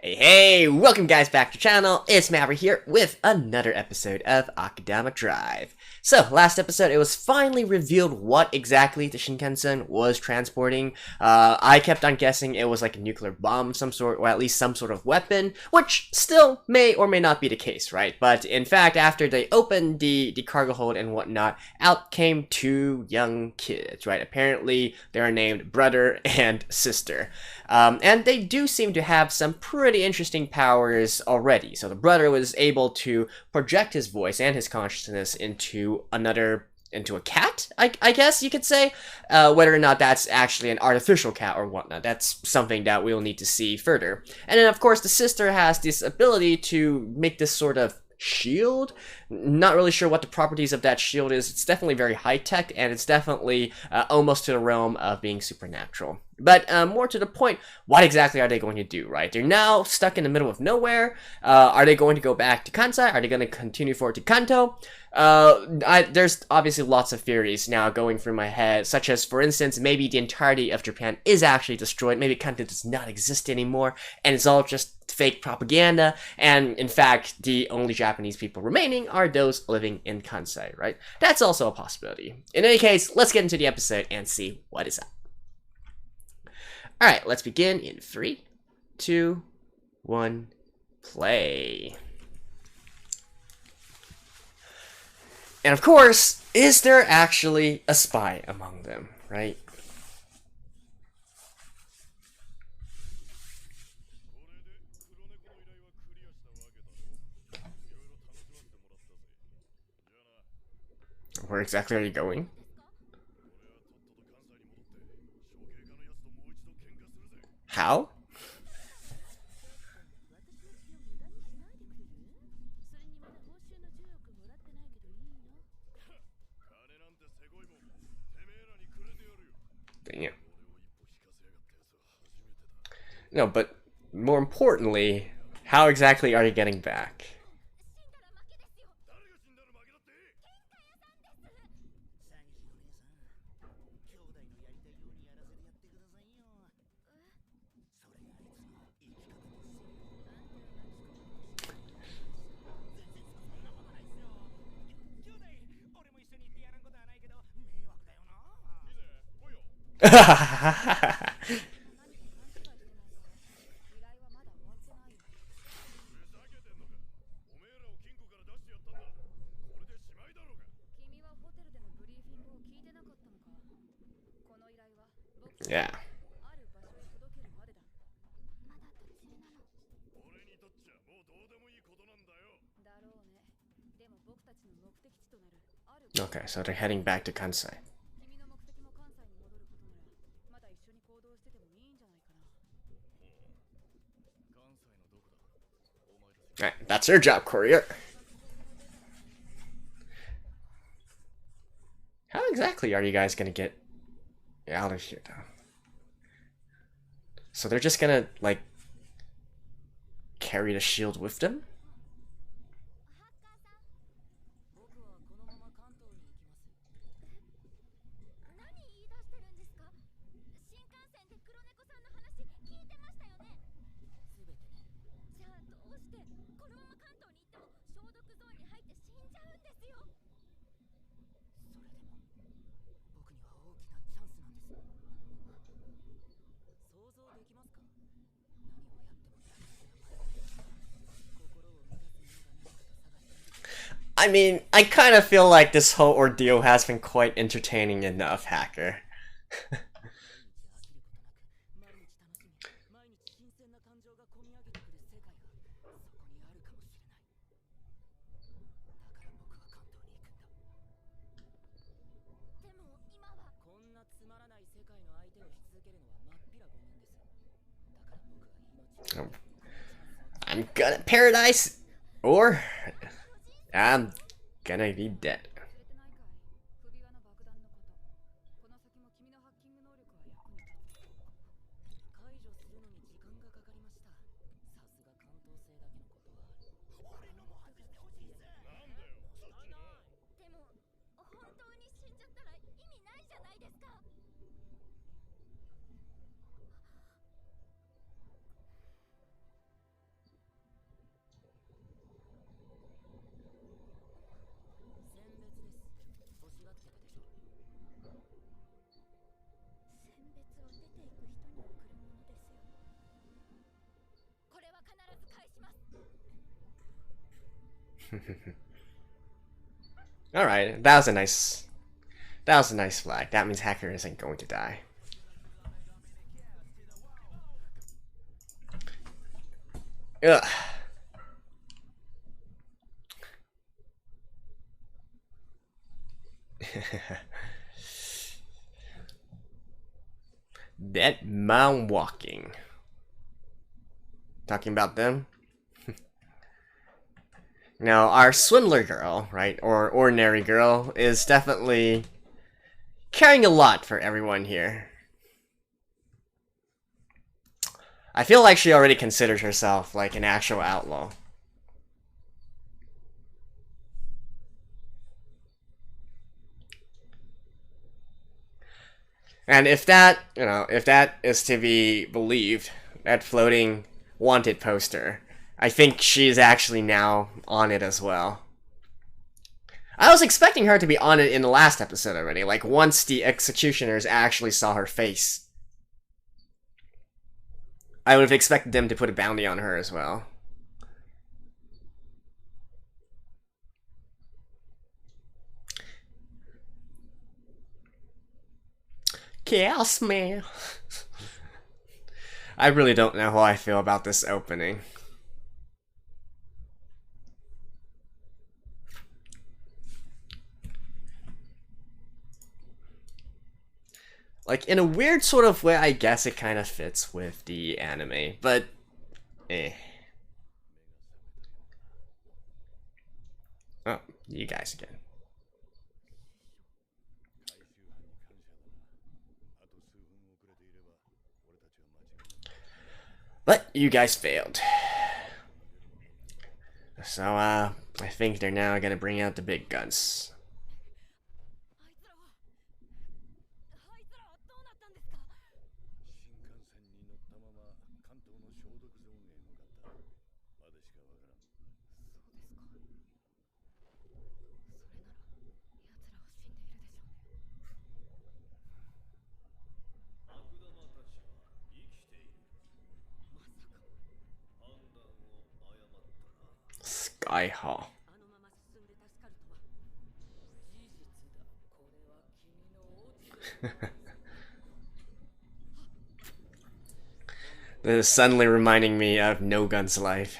Hey, welcome guys back to the channel. It's Maverick here with another episode of Akudama Drive. So, last episode it was finally revealed what exactly the Shinkansen was transporting. I kept on guessing it was like a nuclear bomb of some sort, or at least some sort of weapon, which still may or may not be the case, right? But in fact, after they opened the cargo hold and whatnot, out came two young kids, right? Apparently, they are named brother and sister. And they do seem to have some pretty interesting powers already. So the brother was able to project his voice and his consciousness into a cat, I guess you could say. Whether or not that's actually an artificial cat or whatnot, that's something that we'll need to see further. And then of course the sister has this ability to make this sort of shield. Not really sure what the properties of that shield is. It's definitely very high-tech, and it's definitely almost to the realm of being supernatural. But more to the point, what exactly are they going to do, right? They're now stuck in the middle of nowhere. Are they going to go back to Kansai? Are they going to continue forward to Kanto? There's obviously lots of theories now going through my head, such as, for instance, maybe the entirety of Japan is actually destroyed. Maybe Kanto does not exist anymore, and it's all just fake propaganda, and in fact, the only Japanese people remaining are those living in Kansai, right? That's also a possibility. In any case, let's get into the episode and see what is up. Alright, let's begin in 3, 2, 1, play. And of course, is there actually a spy among them, right? Where exactly are you going? How? Dang it. No, but more importantly, how exactly are you getting back? Yeah. Okay, so they're heading back to Kansai. Alright, that's your job, courier. How exactly are you guys gonna get out of here, though? So they're just gonna, like, carry the shield with them? I mean, I kind of feel like this whole ordeal has been quite entertaining enough, Hacker. I'm gonna paradise, or I'm gonna be dead. Alright, that was a nice flag. That means Hacker isn't going to die. Ugh. Dead man walking. Talking about them? Now, our swindler girl, right, or ordinary girl, is definitely caring a lot for everyone here. I feel like she already considers herself like an actual outlaw. And if that, if that is to be believed, that floating wanted poster, I think she's actually now on it as well. I was expecting her to be on it in the last episode already, like once the executioners actually saw her face. I would have expected them to put a bounty on her as well. Chaos, man. I really don't know how I feel about this opening. Like, in a weird sort of way, I guess it kind of fits with the anime, but eh. Oh, you guys again. But you guys failed. So, I think they're now gonna bring out the big guns. Skyhaw. This is suddenly reminding me of No Gun's life.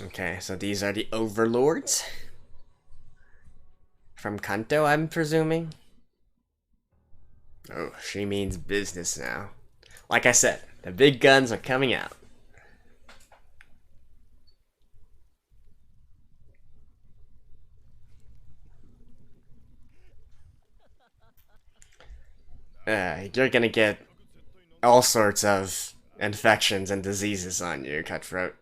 Okay, so these are the overlords from Kanto, I'm presuming. Oh, she means business now. Like I said, the big guns are coming out. You're gonna get all sorts of infections and diseases on you, Cutthroat.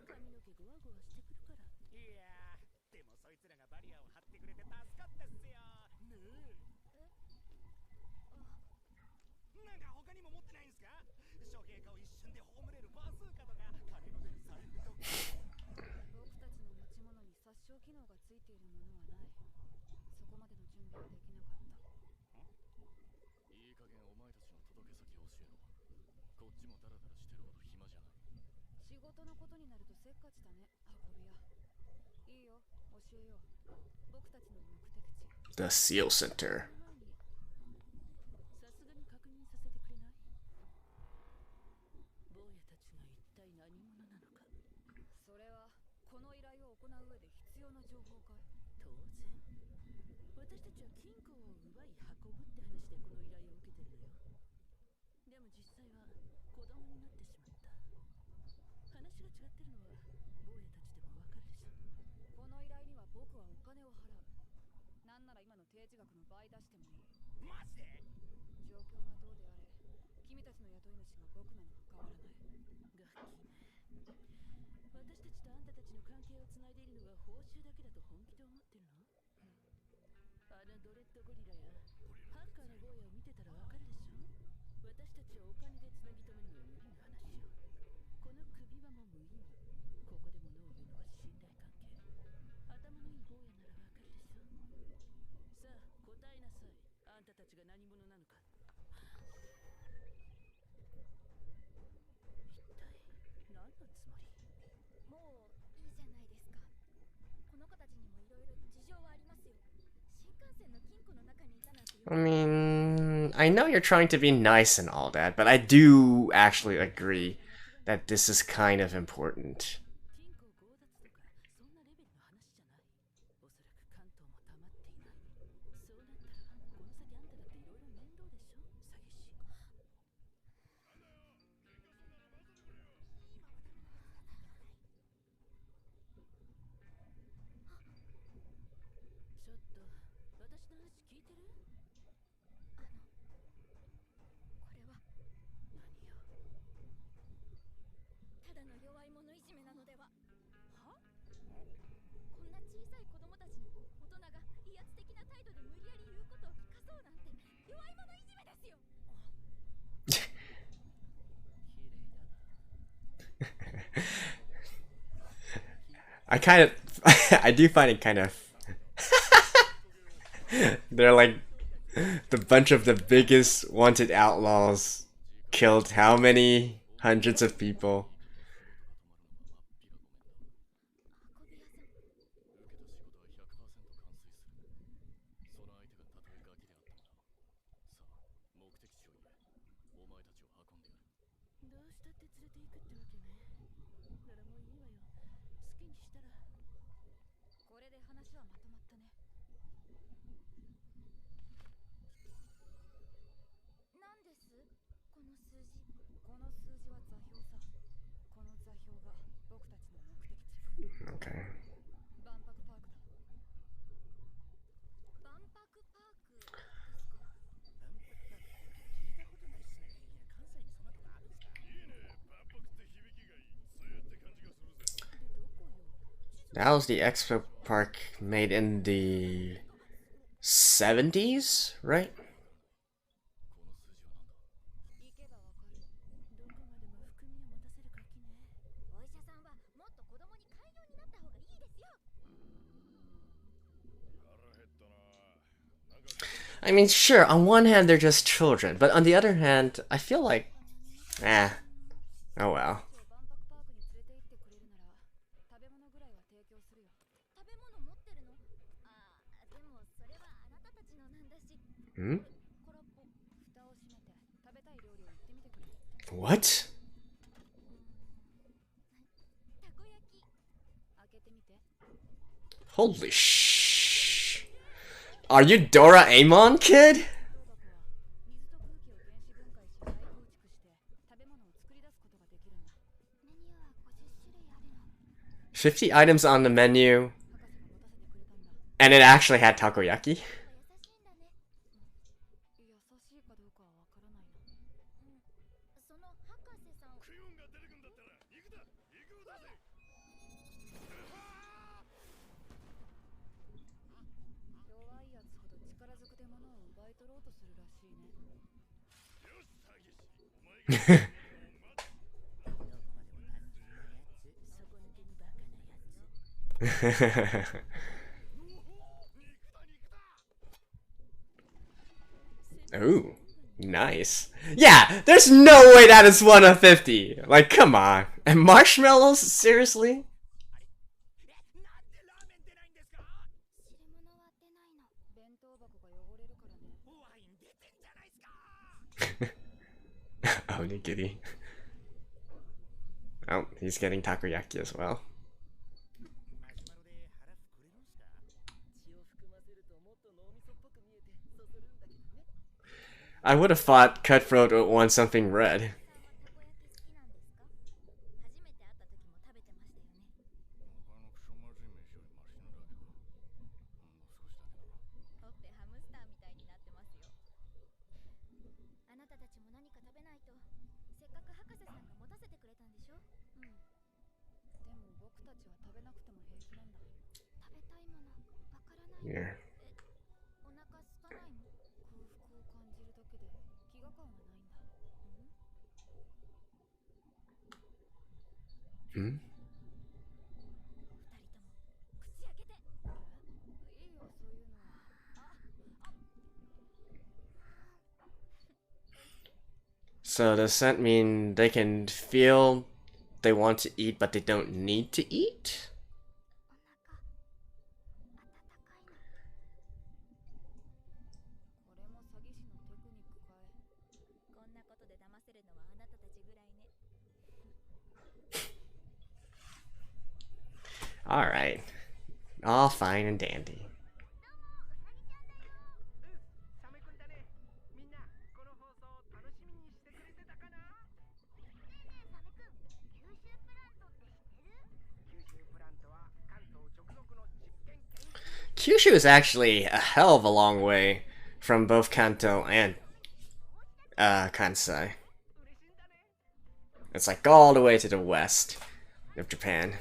The Seal Center. I mean, I know you're trying to be nice and all that, but I do actually agree that this is kind of important. I do find it kind of they're like the bunch of the biggest wanted outlaws killed how many hundreds of people. Okay. That was the Expo Park made in the 70s, right? I mean, sure, on one hand they're just children, but on the other hand, I feel like, oh well. Hmm? What? Holy shh. Are you Doraemon, kid? 50 items on the menu, and it actually had takoyaki? Ooh, nice. Yeah, there's no way that is 1 of 50. Like, come on. And marshmallows? Seriously? Onigiri. Oh, he's getting takoyaki as well. I would have thought Cutthroat would want something red. Yeah. Hmm? So does that mean they can feel they want to eat but they don't need to eat? Alright. All fine and dandy. Kyushu is actually a hell of a long way from both Kanto and Kansai. It's like all the way to the west of Japan.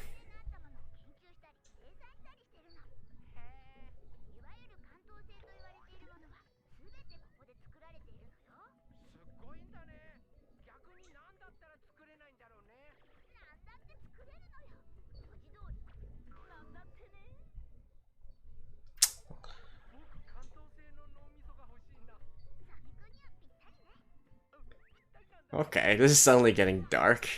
Okay, this is suddenly getting dark.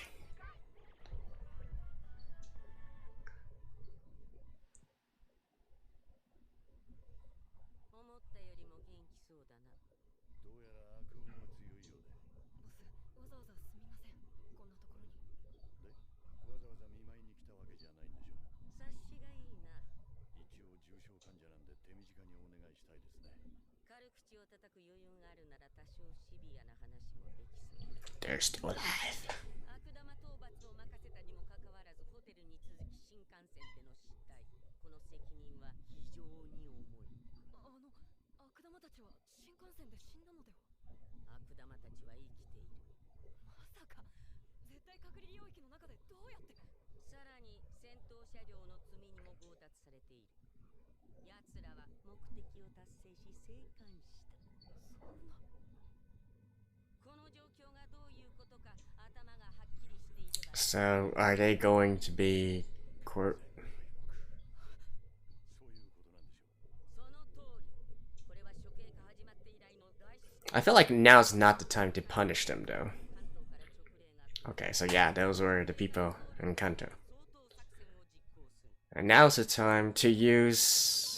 They're still alive. So, are they going to be court? I feel like now's not the time to punish them, though. Okay, so yeah, those were the people in Kanto. And now's the time to use...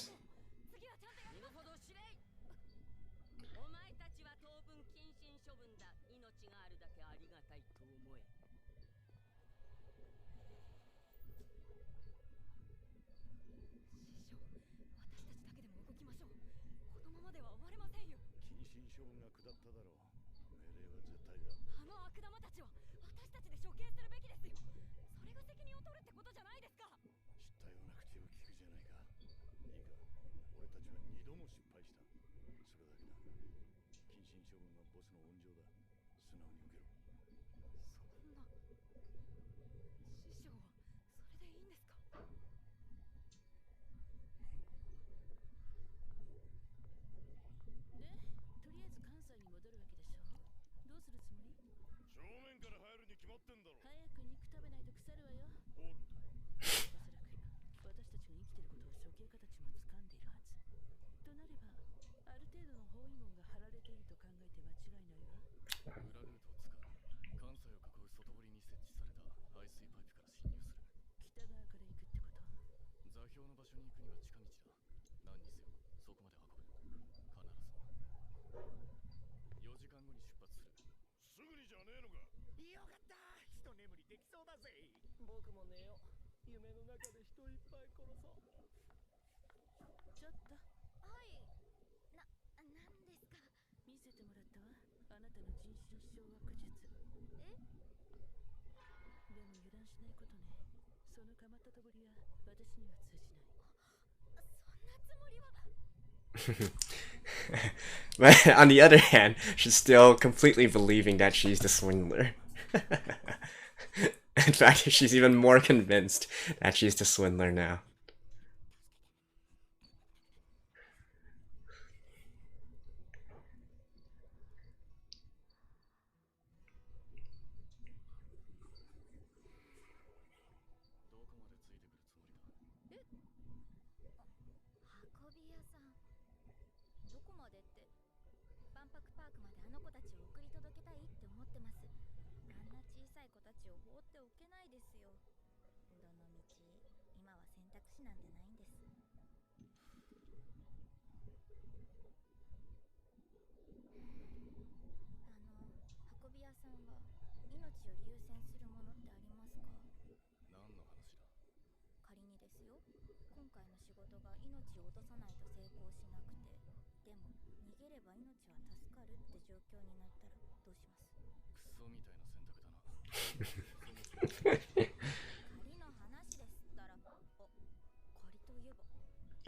But on the other hand, she's still completely believing that she's the swindler. In fact, she's even more convinced that she's the swindler now.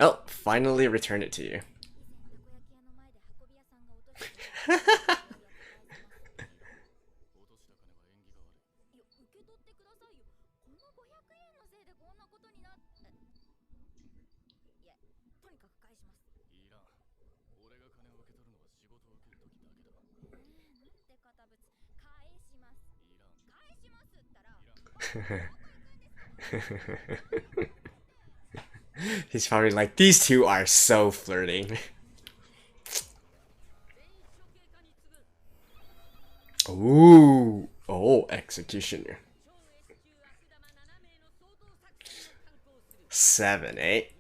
Oh, finally returned it to you. He's probably like, these two are so flirting. Ooh, oh, executioner. 7, 8.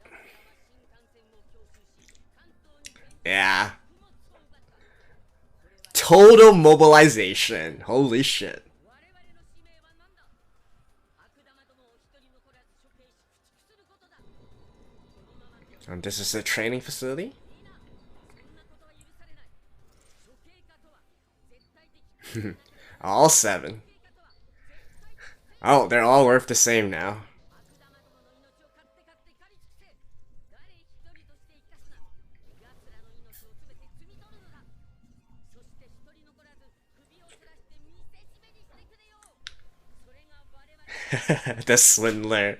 Yeah. Total mobilization. Holy shit. And this is a training facility? All 7. Oh, they're all worth the same now. The swindler.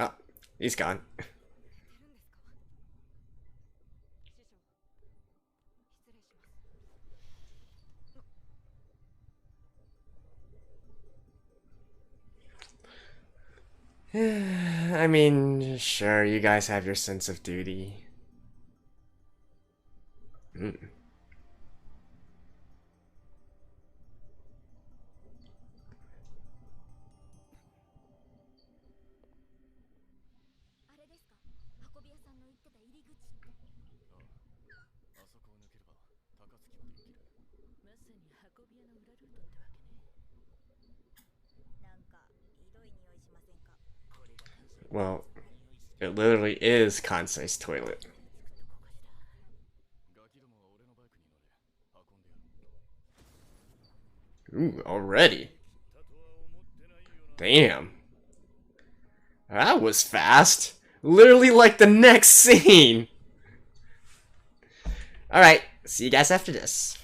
Oh, he's gone. I mean, sure, you guys have your sense of duty. Well, it literally is Kansai's toilet. Ooh, already? Damn. That was fast. Literally like the next scene. Alright, see you guys after this.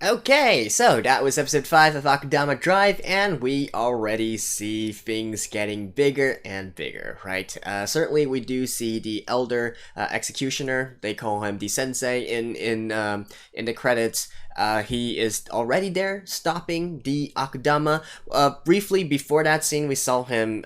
Okay, so that was episode 5 of Akudama Drive, and we already see things getting bigger and bigger, right? Certainly we do see the elder executioner. They call him the sensei in the credits. He is already there, stopping the Akudama. Briefly before that scene, we saw him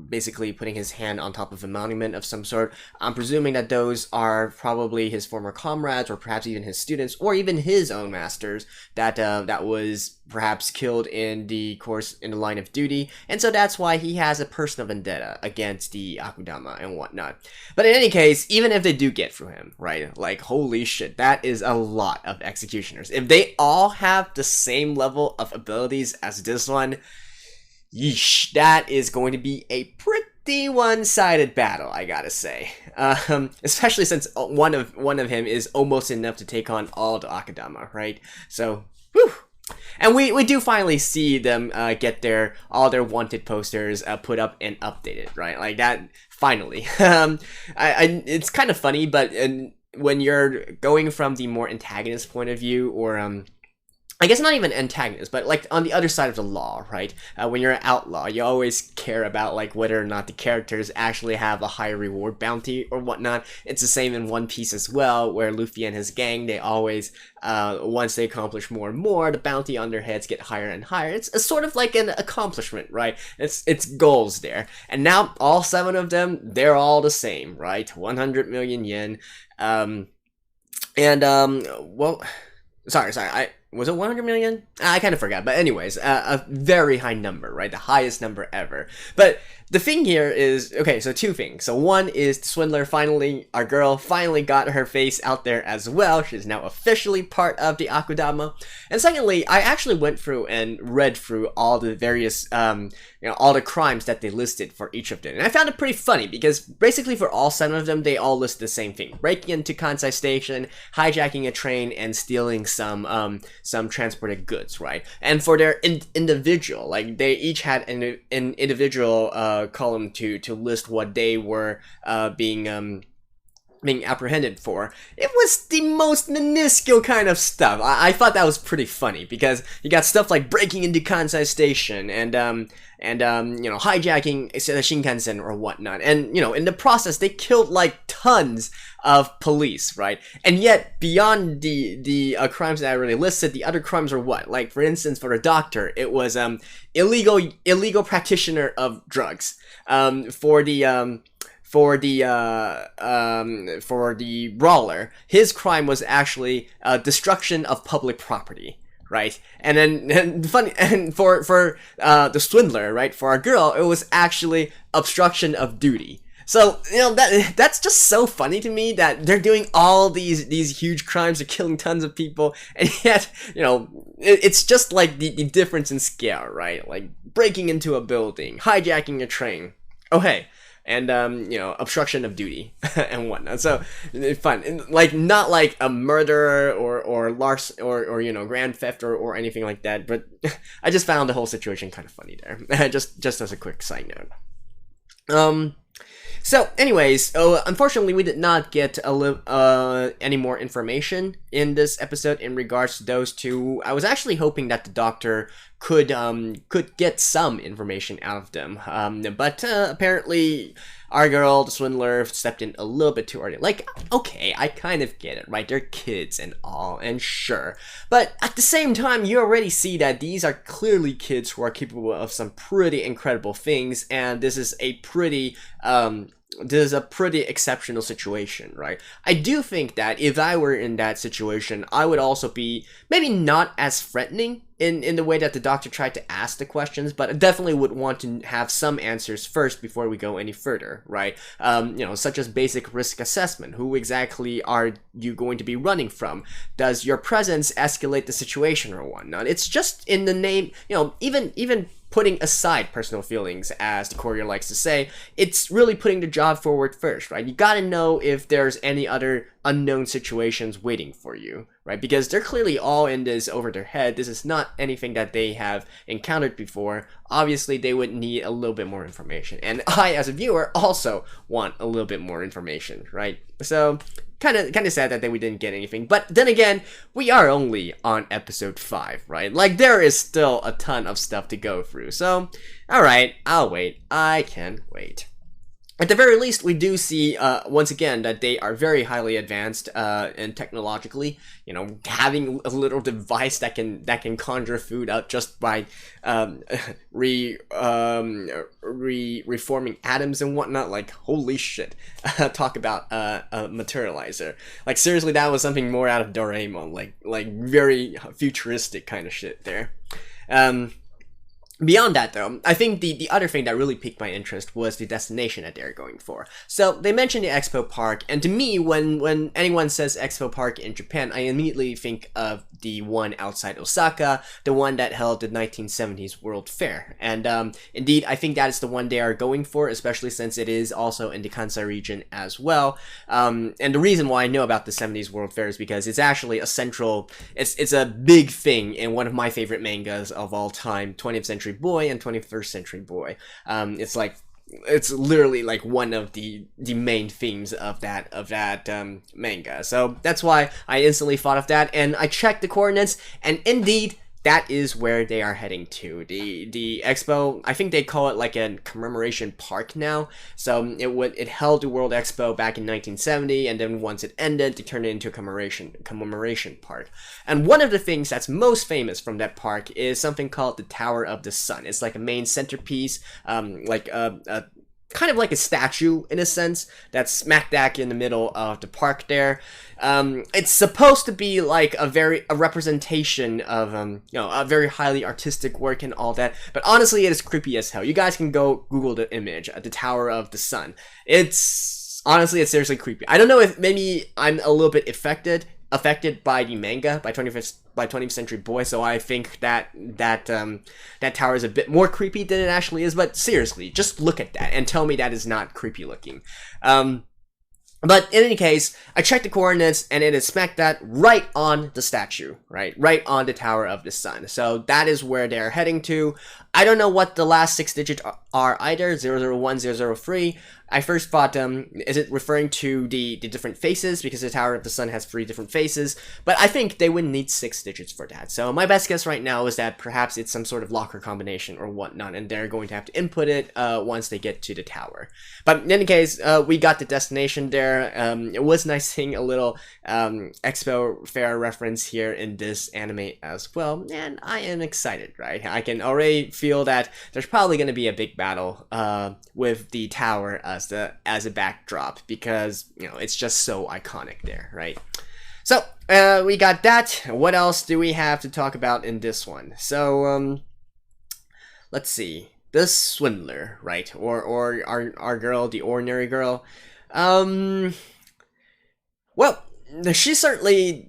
basically putting his hand on top of a monument of some sort. I'm presuming that those are probably his former comrades, or perhaps even his students, or even his own masters that was perhaps killed in the line of duty, and so that's why he has a personal vendetta against the Akudama and whatnot. But in any case, even if they do get through him, right, like, holy shit, that is a lot of executioners. If they all have the same level of abilities as this one, yeesh, that is going to be a pretty one-sided battle, I gotta say. Especially since one of him is almost enough to take on all the Akudama, right? So, whew. And we do finally see them get all their wanted posters put up and updated, right? Like that, finally. It's kind of funny, but when you're going from the more antagonist point of view, or I guess not even antagonist, but like on the other side of the law, right? When you're an outlaw, you always care about like whether or not the characters actually have a high reward bounty or whatnot. It's the same in One Piece as well, where Luffy and his gang, they always, once they accomplish more and more, the bounty on their heads get higher and higher. It's a sort of like an accomplishment, right? It's goals there. And now all 7 of them, they're all the same, right? 100 million yen. Well, sorry, was it 100 million? I kind of forgot, but anyways, a very high number, right? The highest number ever. But the thing here is, okay, so 2 things. So one is the swindler our girl finally got her face out there as well. She's now officially part of the Akudama. And secondly, I actually went through and read through all the various, all the crimes that they listed for each of them. And I found it pretty funny because basically for all 7 of them, they all list the same thing. Breaking into Kansai Station, hijacking a train, and stealing some transported goods, right? And for their individual, like they each had an individual column to list what they were being apprehended for. It was the most minuscule kind of stuff. I thought that was pretty funny because you got stuff like breaking into Kansai Station and hijacking the Shinkansen or whatnot. And, in the process, they killed like tons of police, right? And yet, beyond the crimes that I already listed, the other crimes were what? Like, for instance, for the doctor, it was illegal practitioner of drugs. For the brawler, his crime was actually destruction of public property, right? And then for the swindler, right? For our girl, it was actually obstruction of duty. So, that's just so funny to me that they're doing all these huge crimes, they're killing tons of people, and yet, it's just like the difference in scale, right? Like breaking into a building, hijacking a train. Oh, hey. And, obstruction of duty and whatnot. So, fun. Like, not like a murder or larceny or grand theft or anything like that, but I just found the whole situation kind of funny there. just as a quick side note. So, anyways, unfortunately, we did not get any more information in this episode in regards to those 2. I was actually hoping that the doctor could get some information out of them, but apparently our girl, the swindler, stepped in a little bit too early. Like, okay, I kind of get it, right? They're kids and all, and sure. But at the same time, you already see that these are clearly kids who are capable of some pretty incredible things, and this is a pretty exceptional situation, right? I do think that if I were in that situation, I would also be maybe not as threatening in the way that the doctor tried to ask the questions, but I definitely would want to have some answers first before we go any further, right? Such as basic risk assessment. Who exactly are you going to be running from? Does your presence escalate the situation or whatnot? It's just in the name, even putting aside personal feelings, as the courier likes to say, it's really putting the job forward first, right? You gotta know if there's any other unknown situations waiting for you, right? Because they're clearly all in this over their head. This is not anything that they have encountered before. Obviously, they would need a little bit more information. And I, as a viewer, also want a little bit more information, right? So, kind of sad that we didn't get anything. But then again, we are only on episode 5, right? Like, there is still a ton of stuff to go through. So, alright, I'll wait. I can wait. At the very least, we do see, once again, that they are very highly advanced, and technologically, having a little device that can conjure food out just by, reforming atoms and whatnot. Like, holy shit. Talk about, a materializer. Like, seriously, that was something more out of Doraemon. Like very futuristic kind of shit there. Beyond that, though, I think the other thing that really piqued my interest was the destination that they're going for. So, they mentioned the Expo Park, and to me, when anyone says Expo Park in Japan, I immediately think of the one outside Osaka, the one that held the 1970s World Fair. And indeed, I think that is the one they are going for, especially since it is also in the Kansai region as well. And the reason why I know about the 70s World Fair is because it's actually a central, it's a big thing in one of my favorite mangas of all time, 20th Century Boy and 21st Century Boy. It's like it's literally like one of the main themes of that manga. So that's why I instantly thought of that, and I checked the coordinates, and indeed that is where they are heading to. The expo, I think they call it like a commemoration park now. So it held the World Expo back in 1970, and then once it ended, they turned it into a commemoration park. And one of the things that's most famous from that park is something called the Tower of the Sun. It's like a main centerpiece, like a kind of like a statue in a sense that's smack dab in the middle of the park there. It's supposed to be like a representation of a very highly artistic work and all that, but honestly it is creepy as hell. You guys can go Google the image, the Tower of the Sun. It's seriously creepy. I don't know if maybe I'm a little bit affected by the manga, by 20th Century Boy, so I think that tower is a bit more creepy than it actually is, but seriously, just look at that and tell me that is not creepy looking. But in any case, I checked the coordinates, and it is smack dab right on the statue, right on the Tower of the Sun. So that is where they're heading to. I don't know what the last 6 digits are either, 001, 003. I first thought, is it referring to the different faces? Because the Tower of the Sun has 3 different faces. But I think they wouldn't need 6 digits for that. So my best guess right now is that perhaps it's some sort of locker combination or whatnot, and they're going to have to input it once they get to the tower. But in any case, we got the destination there. It was nice seeing a little Expo Fair reference here in this anime as well, and I am excited, right? I can already feel that there's probably going to be a big battle with the tower as a backdrop, because it's just so iconic there, right? So we got that. What else do we have to talk about in this one? So let's see. The swindler, right? Or our girl, the ordinary girl. Well, she's certainly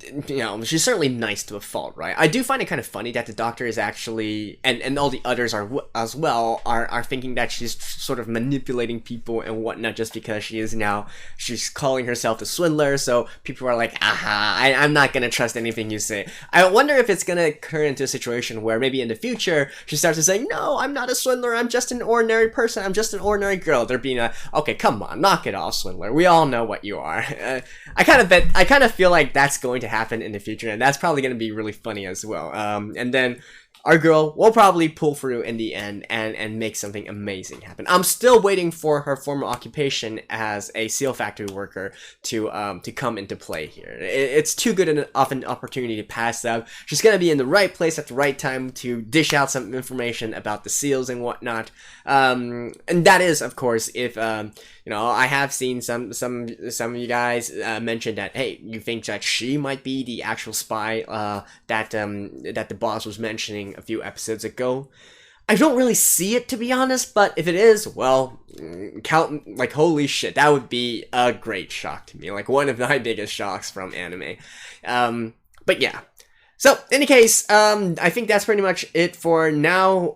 nice to a fault, right? I do find it kind of funny that the doctor is actually, and all the others are as well, are thinking that she's sort of manipulating people and whatnot, just because she's calling herself a swindler. So people are like, aha, I'm not gonna trust anything you say. I wonder if it's gonna turn into a situation where maybe in the future she starts to say, no, I'm not a swindler, I'm just an ordinary person, I'm just an ordinary girl. They're being okay, come on, knock it off, swindler. We all know what you are. I kind of feel like that's going to happen in the future, and that's probably going to be really funny as well. And then our girl will probably pull through in the end and make something amazing happen. I'm still waiting for her former occupation as a seal factory worker to come into play here. It's too good of an opportunity to pass up. She's gonna be in the right place at the right time to dish out some information about the seals and whatnot. And that is, of course, if I have seen some of you guys mention that, hey, you think that she might be the actual spy that the boss was mentioning a few episodes ago. I don't really see it, to be honest, but if it is, well, holy shit, that would be a great shock to me, like one of my biggest shocks from anime. But yeah. So, in any case, I think that's pretty much it for now.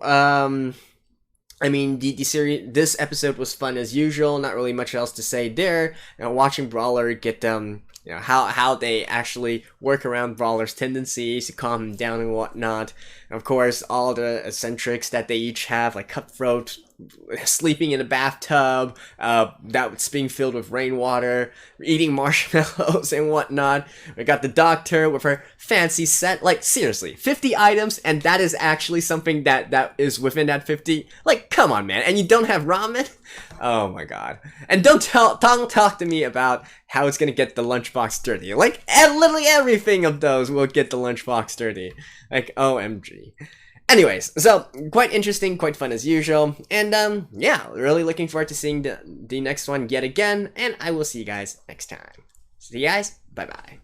I mean, the series, this episode was fun as usual, not really much else to say there. Watching Brawler get how they actually work around Brawler's tendencies to calm him down and whatnot. And of course, all the eccentrics that they each have, like Cutthroat sleeping in a bathtub that's being filled with rainwater, eating marshmallows and whatnot. We got the doctor with her fancy set. Like, seriously, 50 items, and that is actually something that is within that 50. Like, come on, man. And you don't have ramen? Oh my god. And don't talk to me about how it's gonna get the lunchbox dirty. Like, literally everything of those will get the lunchbox dirty. Like, OMG. Anyways, so quite interesting, quite fun as usual, and yeah, really looking forward to seeing the next one yet again, and I will see you guys next time. See you guys, bye bye.